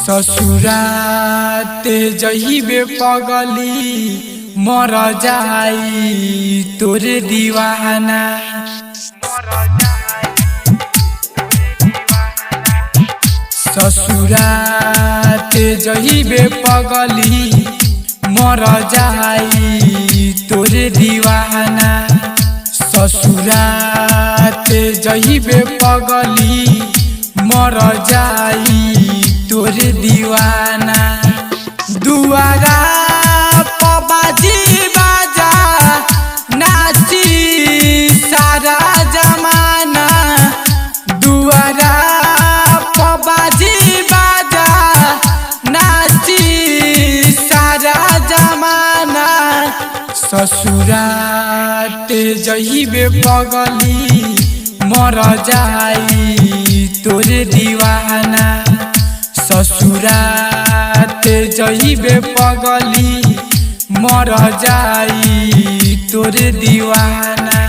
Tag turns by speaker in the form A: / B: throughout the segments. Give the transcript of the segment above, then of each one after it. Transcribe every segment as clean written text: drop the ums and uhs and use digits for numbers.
A: ससुरात जहिबे पगली मर जाई तोरे दीवाना। ससुरात जहिबे पगली मर जाई तोरे दीवाना। ससुरात जहिबे पगली मर जाई तोरे दीवाना। दुआरा पबाजी बाजा नाची सारा जमाना। दुआरा पबाजी बाजा नाची सारा जमाना। ससुरात जहिबे पगली मर जाई तोरे दीवाना। ससुरात जहिबे पगली मर जाई तोरे दीवाना।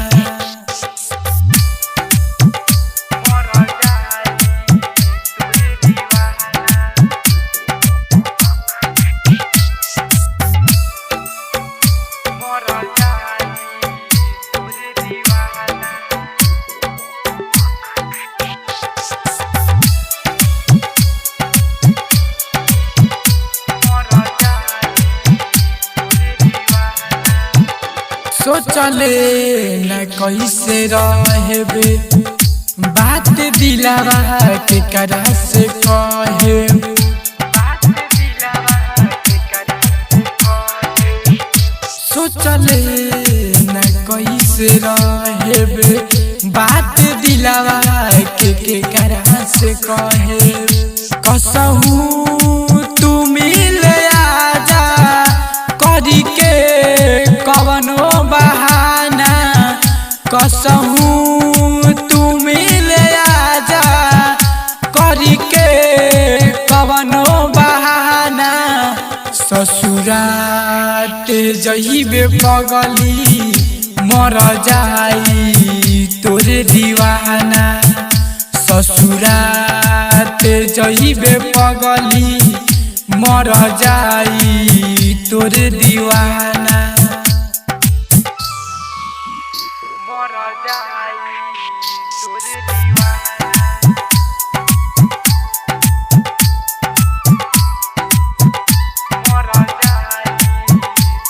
A: सोचले न कैसे रहेबे बात दिलावा के करा से कहे। सोचले न कैसे रहेबे बात दिलावा के करा से कहे। कसहू तू मिले आजा करी के कवनो बहाना। कसहू तू मिले आजा करी के कवनो बहाना। ससुरात जहिबे पगली मर जाई तोरे दीवाना। ससुरात जहिबे पगली मर जाई तोरे दीवाना। मर जाई तोरे दीवाना। मर जाई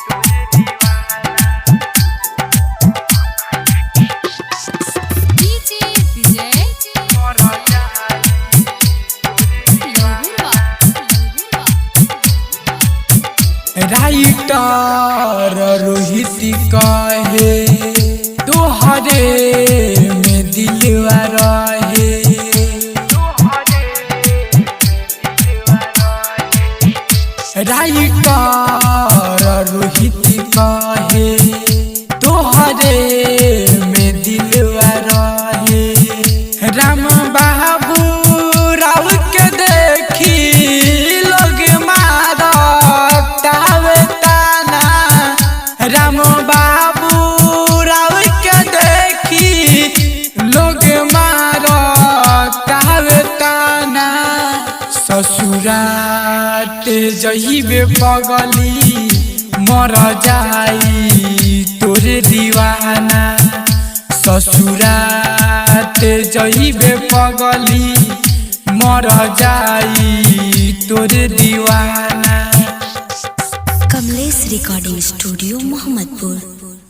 A: तोरे दीवाना।
B: डीजे विजय
A: मर जाई तोरे दीवाना। राइटर रोहित कहे तोहरे में दिलवा रहे। राइटर रोहित कहे तोहरे में दिलवा रहे। राम बाबू राव के देखी लोग मारतावे ताना। राम बाबू राव के देखी लोग मारतावे ताना। ससुरात जहिबे पगली मर जाई तोरे दीवाना। ससुरात जहिबे पगली मर जाई तोरे दीवाना।
C: Kamlesh recording studio Mohammadpur.